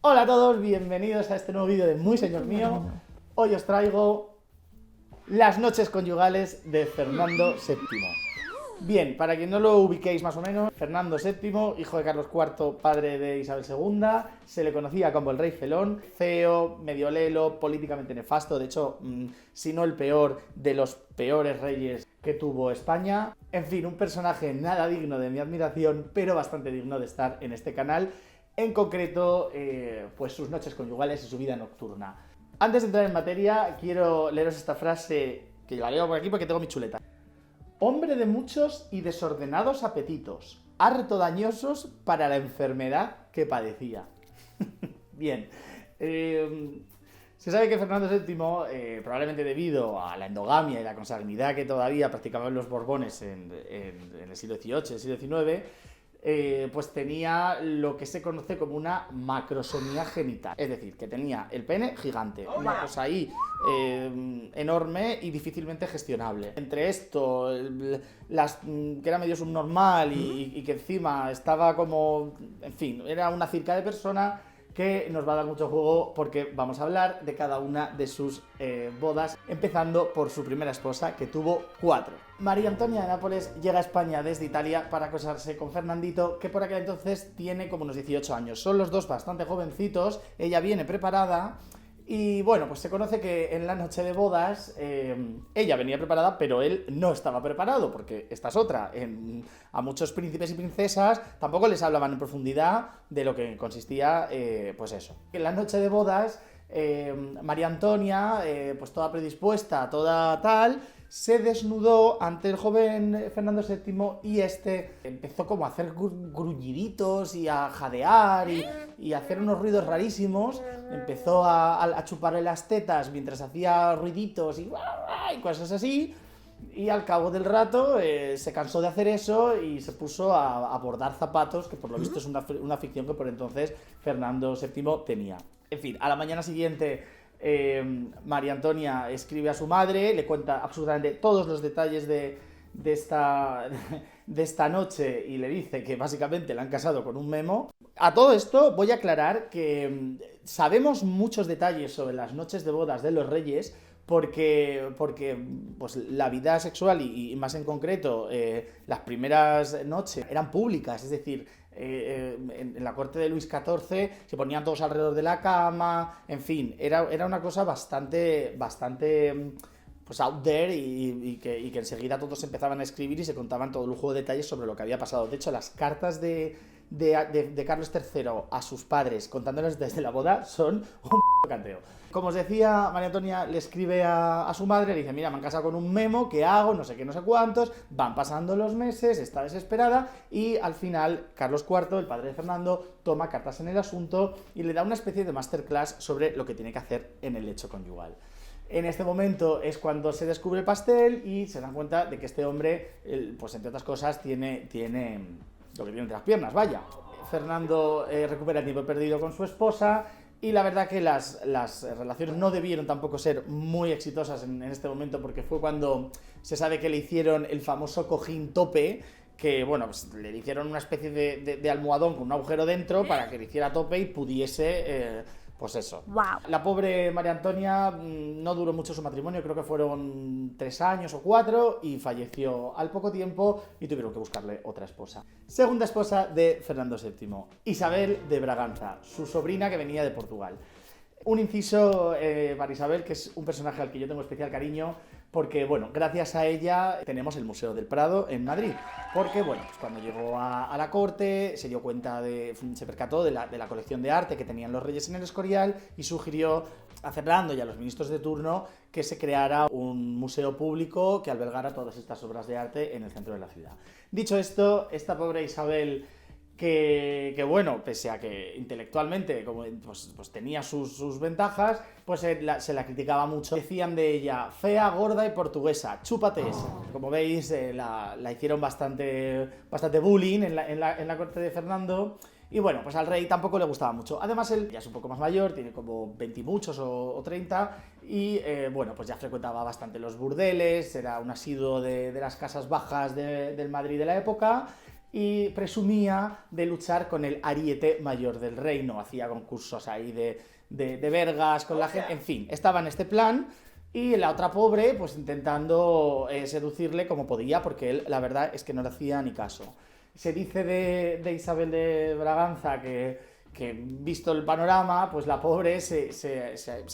Hola a todos, bienvenidos a este nuevo vídeo de Muy Señor Mío. Hoy os traigo las noches conyugales de Fernando VII. Bien, para quien no lo ubiquéis más o menos, Fernando VII, hijo de Carlos IV, padre de Isabel II, se le conocía como el rey felón, feo, medio lelo, políticamente nefasto, de hecho, si no el peor de los peores reyes que tuvo España. En fin, un personaje nada digno de mi admiración, pero bastante digno de estar en este canal. En concreto, pues sus noches conyugales y su vida nocturna. Antes de entrar en materia, quiero leeros esta frase, que la leo por aquí porque tengo mi chuleta. Hombre de muchos y desordenados apetitos, harto dañosos para la enfermedad que padecía. Bien, se sabe que Fernando VII, probablemente debido a la endogamia y la consanguinidad que todavía practicaban los Borbones en el siglo XVIII, el siglo XIX, pues tenía lo que se conoce como una macrosomía genital. Es decir, que tenía el pene gigante, una cosa ahí enorme y difícilmente gestionable. Entre esto, que era medio subnormal y que encima estaba como... En fin, era una circa de persona que nos va a dar mucho juego porque vamos a hablar de cada una de sus bodas, empezando por su primera esposa, que tuvo 4. María Antonia de Nápoles llega a España desde Italia para casarse con Fernandito, que por aquel entonces tiene como unos 18 años. Son los dos bastante jovencitos, ella viene preparada. Y bueno, pues se conoce que en la noche de bodas ella venía preparada, pero él no estaba preparado, porque esta es otra. A muchos príncipes y princesas tampoco les hablaban en profundidad de lo que consistía, pues eso. En la noche de bodas, María Antonia, pues toda predispuesta, toda tal, se desnudó ante el joven Fernando VII y este empezó como a hacer gruñiditos y a jadear y a hacer unos ruidos rarísimos. Empezó a chuparle las tetas mientras hacía ruiditos y cosas así. Y al cabo del rato se cansó de hacer eso y se puso a bordar zapatos, que por lo visto es una ficción que por entonces Fernando VII tenía. En fin, a la mañana siguiente María Antonia escribe a su madre, le cuenta absolutamente todos los detalles de esta noche y le dice que básicamente la han casado con un memo. A todo esto voy a aclarar que sabemos muchos detalles sobre las noches de bodas de los reyes porque pues, la vida sexual y más en concreto las primeras noches eran públicas, es decir, en la corte de Luis XIV se ponían todos alrededor de la cama, en fin, era una cosa bastante pues out there y que enseguida todos empezaban a escribir y se contaban todo lujo de detalles sobre lo que había pasado. De hecho, las cartas de Carlos III a sus padres contándoles desde la boda son un canteo. Como os decía, María Antonia le escribe a su madre, le dice, mira, me han casado con un memo, ¿qué hago? No sé qué, no sé cuántos. Van pasando los meses, está desesperada y al final Carlos IV, el padre de Fernando, toma cartas en el asunto y le da una especie de masterclass sobre lo que tiene que hacer en el lecho conyugal. En este momento es cuando se descubre el pastel y se dan cuenta de que este hombre, pues entre otras cosas, tiene lo que tiene entre las piernas, vaya. Fernando recupera el tiempo perdido con su esposa y la verdad que las relaciones no debieron tampoco ser muy exitosas en este momento porque fue cuando se sabe que le hicieron el famoso cojín tope, que bueno, pues le hicieron una especie de almohadón con un agujero dentro para que le hiciera tope y pudiese... pues eso. Wow. La pobre María Antonia no duró mucho su matrimonio, creo que fueron 3 años o 4 y falleció al poco tiempo y tuvieron que buscarle otra esposa. Segunda esposa de Fernando VII, Isabel de Braganza, su sobrina que venía de Portugal. Un inciso para Isabel, que es un personaje al que yo tengo especial cariño, porque, bueno, gracias a ella tenemos el Museo del Prado en Madrid. Porque, bueno, pues cuando llegó a la corte se dio cuenta se percató de la colección de arte que tenían los reyes en el Escorial y sugirió a Fernando y a los ministros de turno que se creara un museo público que albergara todas estas obras de arte en el centro de la ciudad. Dicho esto, esta pobre Isabel... Que bueno, pese a que intelectualmente pues tenía sus ventajas, pues se la criticaba mucho. Decían de ella, fea, gorda y portuguesa, chúpate esa. Como veis, la hicieron bastante bullying en la corte de Fernando. Y bueno, pues al rey tampoco le gustaba mucho. Además, él ya es un poco más mayor, tiene como 20 y muchos o 30. Y bueno, pues ya frecuentaba bastante los burdeles, era un asiduo de las casas bajas del Madrid de la época. y presumía de luchar con el ariete mayor del reino. Hacía concursos ahí de vergas con la gente, en fin, estaba en este plan. Y la otra pobre, pues intentando seducirle como podía, porque él, la verdad, es que no le hacía ni caso. Se dice de Isabel de Braganza que visto el panorama, pues la pobre se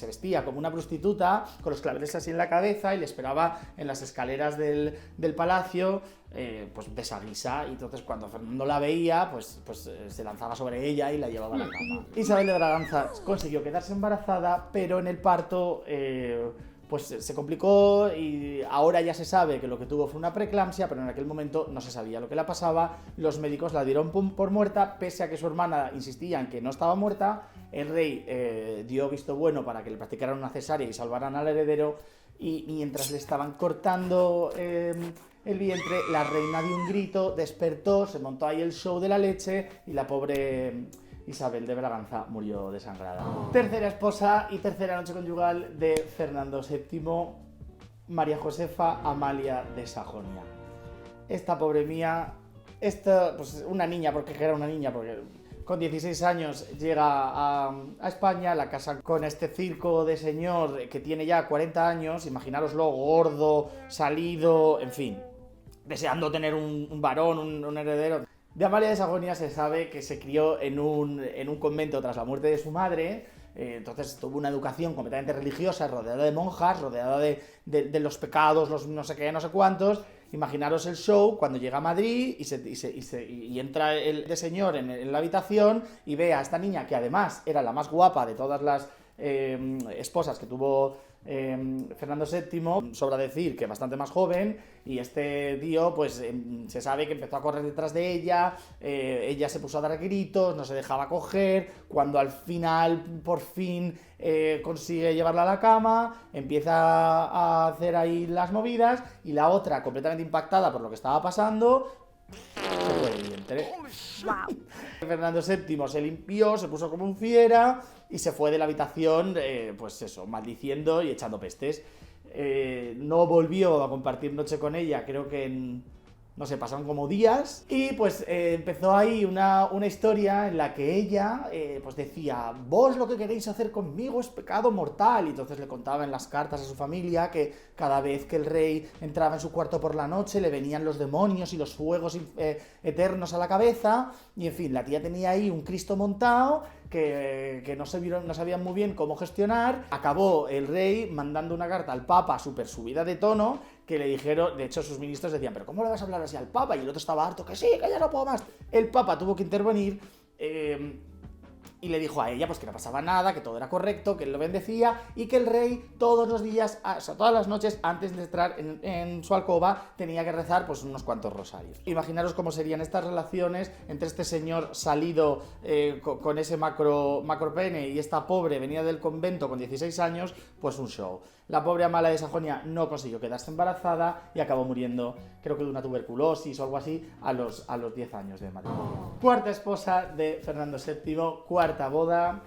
vestía como una prostituta, con los claveles así en la cabeza, y le esperaba en las escaleras del palacio, pues de esa guisa. Y entonces cuando Fernando la veía, pues se lanzaba sobre ella y la llevaba a la cama. Isabel de Braganza consiguió quedarse embarazada, pero en el parto pues se complicó, y ahora ya se sabe que lo que tuvo fue una preeclampsia, pero en aquel momento no se sabía lo que le pasaba. Los médicos la dieron por muerta, pese a que su hermana insistía en que no estaba muerta. El rey dio visto bueno para que le practicaran una cesárea y salvaran al heredero, y mientras le estaban cortando el vientre, la reina dio un grito, despertó, se montó ahí el show de la leche, y la pobre Isabel de Braganza murió desangrada. Tercera esposa y tercera noche conyugal de Fernando VII, María Josefa Amalia de Sajonia. Esta pobre mía, pues una niña, porque era una niña, porque con 16 años llega a España, la casa con este circo de señor que tiene ya 40 años, imaginároslo, gordo, salido, en fin, deseando tener un varón, un heredero. De Amalia de Sajonia se sabe que se crió en un convento tras la muerte de su madre. Entonces tuvo una educación completamente religiosa, rodeada de monjas, rodeada de los pecados, los no sé qué, no sé cuántos. Imaginaros el show cuando llega a Madrid y entra el de señor en la habitación y ve a esta niña, que además era la más guapa de todas las esposas que tuvo Fernando VII, sobra decir que bastante más joven, y este tío pues se sabe que empezó a correr detrás de ella, ella se puso a dar gritos, no se dejaba coger, cuando al final por fin consigue llevarla a la cama, empieza a hacer ahí las movidas, y la otra, completamente impactada por lo que estaba pasando, se fue del vientre. Wow. Fernando VII se limpió, se puso como un fiera y se fue de la habitación, pues eso, maldiciendo y echando pestes. No volvió a compartir noche con ella, creo que no sé, pasaron como días, y pues empezó ahí una historia en la que ella pues decía: vos lo que queréis hacer conmigo es pecado mortal. Y entonces le contaba en las cartas a su familia que cada vez que el rey entraba en su cuarto por la noche le venían los demonios y los fuegos eternos a la cabeza, y en fin, la tía tenía ahí un Cristo montado que no sabían muy bien cómo gestionar. Acabó el rey mandando una carta al Papa súper subida de tono, que le dijeron, de hecho sus ministros decían: ¿pero cómo le vas a hablar así al Papa? Y el otro estaba harto, que sí, que ya no puedo más. El Papa tuvo que intervenir y le dijo a ella pues que no pasaba nada, que todo era correcto, que él lo bendecía, y que el rey todos los días, o sea, todas las noches, antes de entrar en su alcoba, tenía que rezar pues unos cuantos rosarios. Imaginaros cómo serían estas relaciones entre este señor salido con ese macro pene y esta pobre venida del convento con 16 años, pues un show. La pobre Amalia de Sajonia no consiguió quedarse embarazada y acabó muriendo, creo que de una tuberculosis o algo así, a los 10 años de matrimonio. Cuarta esposa de Fernando VII, cuarta boda.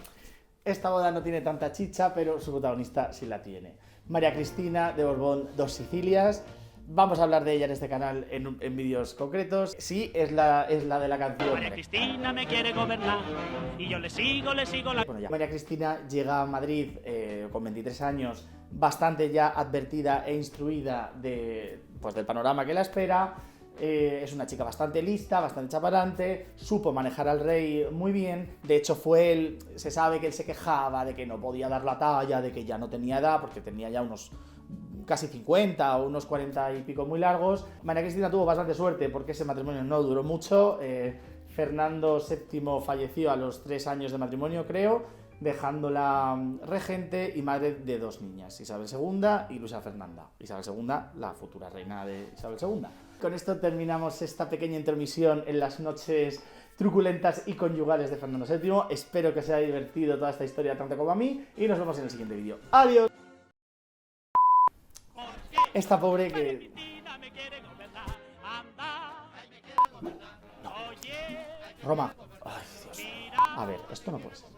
Esta boda no tiene tanta chicha, pero su protagonista sí la tiene. María Cristina de Borbón, dos Sicilias. Vamos a hablar de ella en este canal en vídeos concretos. Sí, es la de la canción. María Cristina me quiere gobernar y yo le sigo la... Bueno, ya. María Cristina llega a Madrid con 23 años, bastante ya advertida e instruida del panorama que la espera. Es una chica bastante lista, bastante chaparante, supo manejar al rey muy bien. De hecho se sabe que él se quejaba de que no podía dar la talla, de que ya no tenía edad, porque tenía ya unos casi 50 o unos 40 y pico muy largos. María Cristina tuvo bastante suerte porque ese matrimonio no duró mucho. Fernando VII falleció a los 3 años de matrimonio, creo, dejándola regente y madre de 2 niñas, Isabel II y Luisa Fernanda. Isabel II, la futura reina de Isabel II. Con esto terminamos esta pequeña intermisión en las noches truculentas y conyugales de Fernando VII. Espero que os haya divertido toda esta historia tanto como a mí, y nos vemos en el siguiente vídeo. ¡Adiós! Esta pobre que... Roma. Ay, Dios. A ver, esto no puede ser.